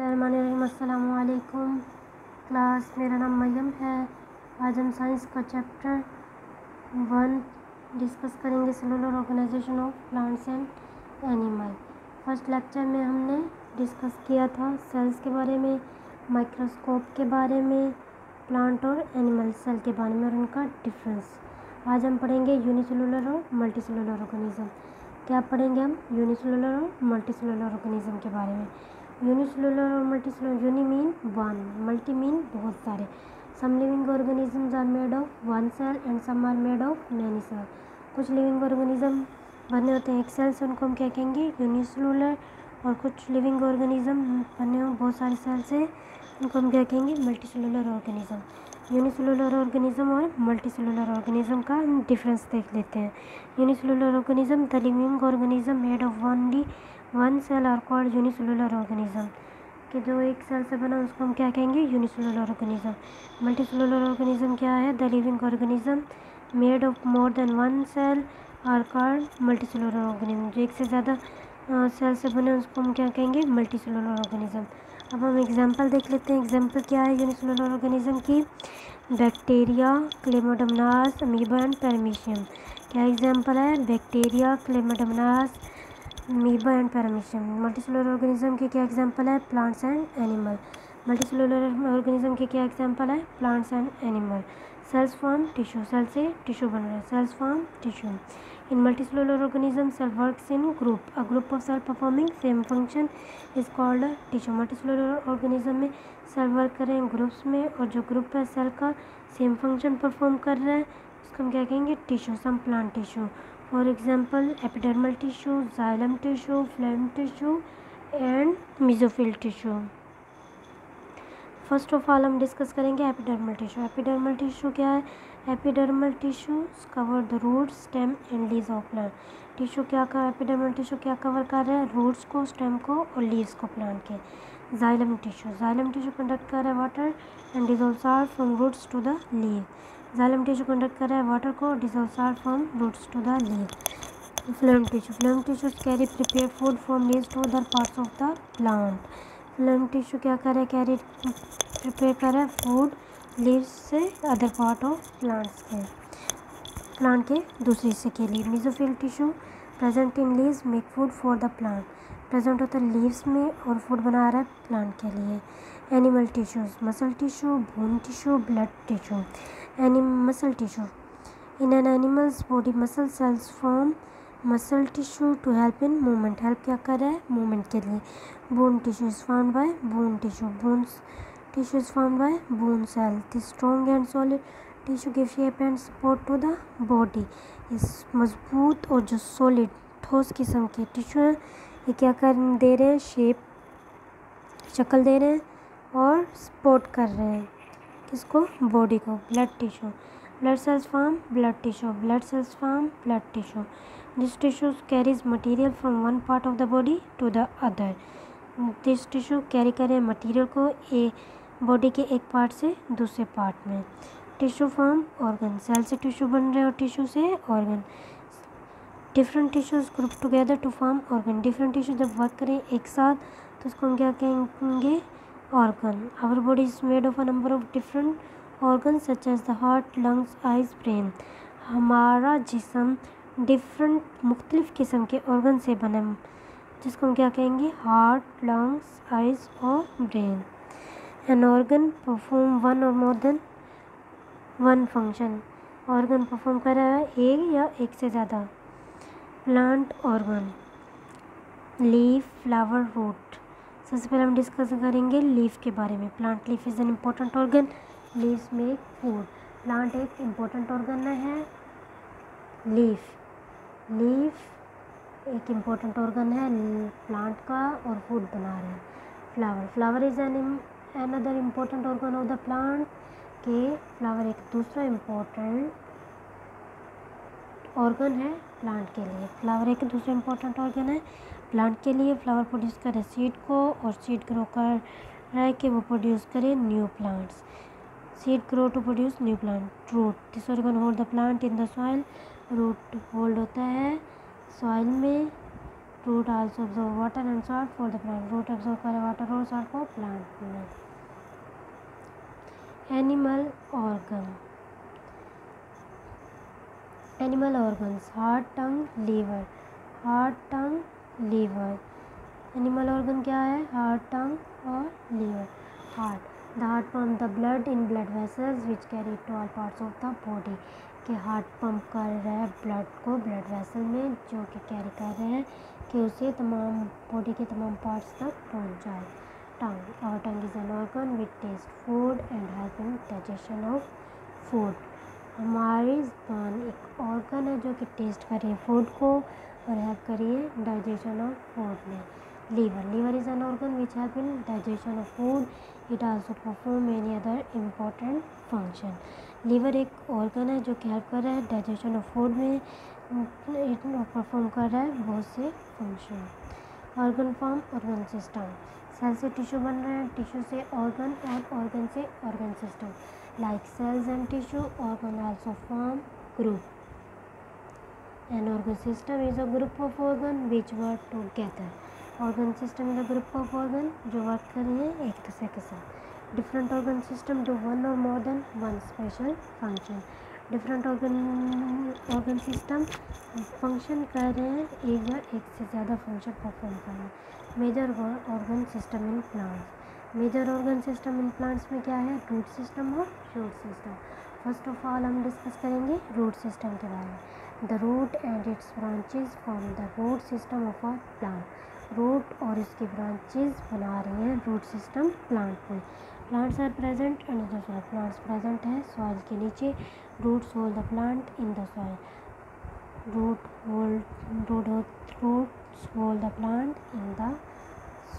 अस्सलामुअलैकुम क्लास, मेरा नाम मरियम है। आज हम साइंस का चैप्टर 1 डिस्कस करेंगे, cellular organisation of plants and animal. First lecture में हमने डिस्कस किया था सेल्स के बारे में, माइक्रोस्कोप के बारे में, प्लांट और एनिमल सेल के बारे में और उनका डिफरेंस। आज हम पढ़ेंगे यूनिसेलुलर और मल्टीसेलुलर ऑर्गेनिज्म। क्या पढ़ेंगे हम? यूनिसेलुलर और मल्टीसेलुलर ऑर्गेनिज्म के बारे में। यूनिसेलुलर और multicellular, uni mean one, multi mean बहुत सारे। Some living organisms are made of one cell and some are made of many cell. कुछ लिविंग ऑर्गेनिज्म बने होते हैं एक सेल से, उनको हम क्या कहेंगे? यूनिसेलुलर। और कुछ लिविंग ऑर्गेनिज्म बने हो बहुत सारे सेल से, उनको हम क्या कहेंगे? Multicellular organism. यूनिसेलुलर ऑर्गेनिज्म और मल्टीसेलुलर ऑर्गेनिज्म का डिफरेंस देख लेते हैं। Unicellular organism, the living organism made of only one cell are called unicellular organism. कि जो एक सेल से बना उसको हम क्या कहेंगे? Unicellular organism. मल्टीसेलुलर ऑर्गेनिज्म क्या है? The living organism made of more than one cell are called multicellular organism. जो एक से ज़्यादा सेल से बने उसको हम क्या कहेंगे? Multicellular organism. अब हम एग्जाम्पल देख लेते हैं। एग्जाम्पल क्या है यूनिसेलुलर ऑर्गेनिज्म की? Bacteria, chlamydomonas, amoeba and paramecium. क्या एग्जाम्पल है? Bacteria, chlamydomonas, amoeba and paramecium. Multicellular organism के क्या एग्जाम्पल है? Plants and animal. Multicellular organism के क्या एग्जाम्पल है? Plants and animal. Cells form tissue, cell से टिश्यू बन रहा है, cells form tissue. In multicellular organism cell works in group, a group of cell performing same function is called tissue. Multicellular organism में cell work कर रहे हैं groups में, और जो ग्रुप है सेल का सेम फंक्शन परफॉर्म कर रहा है उसको हम क्या कहेंगे? Tissue. Some plant tissue, for example epidermal tissue, xylem tissue, phloem tissue and mesophyll tissue. First of all हम डिस्कस करेंगे एपिडर्मल टिश्यू। एपिडर्मल टिश्यू क्या है? Epidermal tissue cover the root, stem and leaves of plant. Tissue क्या का epidermal tissue क्या cover कर रहा है? रूट्स को, स्टेम को और लीव्स को प्लांट के। Xylem tissue, xylem tissue conduct कर रहा है water and dissolve salt from roots to the leave. Xylem tissue conduct कर रहा है वाटर को, dissolve salt from roots to the leave. Phloem tissue, phloem tissues carry prepare food from leaves to other parts of the plant. Phloem tissue क्या कर रहा है? Carry prepare कर रहा है फूड लीव्स से अदर पार्ट ऑफ प्लांट्स के, plant के दूसरे हिस्से के लिए। Mesophyll tissue present in leaves make food for the plant, present होता है लीव्स में और फूड बना रहा है प्लांट के लिए। Animal tissues, muscle tissue, bone tissue, blood tissue. Muscle tissue, in an animals body muscle cells form muscle tissue to help in movement, help क्या कर रहा है? मूवमेंट के लिए। Bone tissue is formed by bone tissue, bones tissue is formed by bone cell. The strong and solid tissue gives shape and support to the body. इस मजबूत और जो सॉलिड ठोस किस्म के टिश्यू हैं ये क्या कर दे रहे हैं? शेप, शक्ल दे रहे हैं और सपोर्ट कर रहे हैं किसको? बॉडी को। Blood tissue, blood cells form blood tissue, blood cells form blood tissue. This tissue carries material from one part of the body to the other. This tissue carry कर रहे हैं मटेरियल को body के एक part से दूसरे part में। Tissue form organ, cell से टिश्यू बन रहे हैं और टिश्यू से organ. Different tissues group together to form organ, different tissue जब वर्क करें एक साथ तो उसको हम क्या कहेंगे? Organ. Our body is made of a number of different organ such as the heart, lungs, eyes, brain. हमारा जिस्म डिफरेंट मुख्तलिफ किस्म के ऑर्गन से बना जिसको हम क्या कहेंगे? हार्ट, लंग्स, आइज और brain. An organ perform one or more than one function, organ perform कर रहा है एक या एक से ज़्यादा। Plant organ, leaf, flower, root. सबसे पहले हम डिस्कस करेंगे लीफ के बारे में। Plant leaf is an important organ, leaves make food. Plant एक इम्पोर्टेंट ऑर्गन है। लीफ, लीफ एक इम्पोर्टेंट ऑर्गन है प्लांट का और फूड बना रहे हैं। Flower, flower is an another important organ of the plant के फ्लावर एक दूसरा इम्पोर्टेंट ऑर्गन है प्लांट के लिए। फ्लावर एक दूसरा इम्पोर्टेंट ऑर्गन है प्लांट के लिए। फ्लावर प्रोड्यूस करे सीड को और सीड ग्रो कर रहा है कि वो प्रोड्यूस करे new plants. Seed grow to produce new plant. Root, this organ hold the plant in the soil, root hold होता है सॉइल में root also absorb water and salt for the plant, root absorb करे water और salt for plant में। Animal organ, animal organs, heart, tongue, liver, heart, tongue, liver. Animal organ क्या है? Heart, tongue और liver. Heart, the heart pump the blood in blood vessels which carry to all parts of the body, कि heart pump कर रहा है blood को blood vessel में, जो कि कैरी कर रहे हैं कि उसे तमाम बॉडी के तमाम पार्ट्स तक पहुंच जाए। Tongue, our tongue is an organ which taste food and help in digestion of food. हमारी ज़ुबान एक ऑर्गन है जो कि टेस्ट करिए फूड को और हेल्प करिए डाइजेशन ऑफ फूड में। Liver, liver is an organ which help in digestion of food, it also perform any other important function. Liver एक ऑर्गन है जो कि हेल्प कर रहा है डाइजेशन ऑफ फूड में, परफॉर्म कर रहा है बहुत से function. Organ form, organ system, cell से टिश्यू बन रहे हैं, टिश्यू से ऑर्गन और ऑर्गन से organ system. Like cells and tissue, organ also form group. An organ system is a group of organ which work together. Organ system is a group of organ जो work कर रहे हैं एक दूसरे के साथ. Different organ system do one or more than one special function. Different organ system function कर रहे हैं एक या एक से ज़्यादा function perform कर रहे हैं. Major organ system in plants. Major organ system in plants में क्या है? रूट सिस्टम और shoot system. First of all हम डिस्कस करेंगे रूट सिस्टम के बारे में। The root and its branches form the root system of a plant. Root और इसकी ब्रांचेस बना रही हैं रूट सिस्टम प्लांट में। Plants are present in the soil, plants present है सॉइल के नीचे। Roots hold the plant in the soil, roots hold the plant in the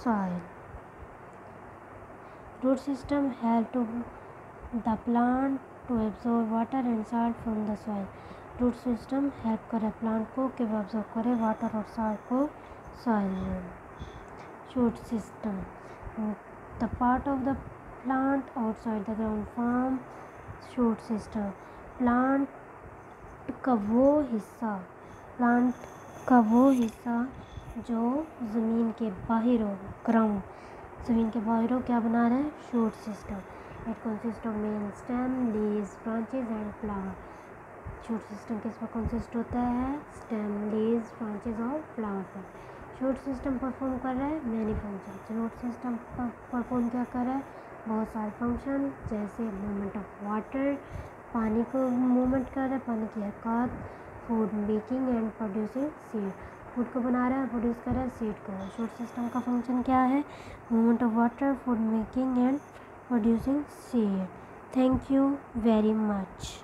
soil. Root system help to the plant to absorb water and salt from the soil. Root system help करे plant को कि वो absorb करे water और salt को soil में. Shoot system, the part of the plant outside the ground form shoot system. Plant का वो हिस्सा जो ज़मीन के बाहर हो, ग्राउंड ज़मीन के बाहर हो, क्या बना रहा है? Shoot system. It consist of main stem, leaves, branches and flower. Shoot system किस पर कंसिस्ट होता है? स्टेम, लीव्स, ब्रांचेज और फ्लावर पर। शूट सिस्टम परफॉर्म कर रहा है many function. Shoot system perform क्या कर रहा है? बहुत सारे फंक्शन, जैसे मूवमेंट ऑफ वाटर, पानी को मूवमेंट कर रहा है, पानी की हरकत, food making and producing seed, food को बना रहा है, प्रोड्यूस कर रहा है सीड को। शूट सिस्टम का फंक्शन क्या है? Movement of water, food making and producing seed. Thank you very much.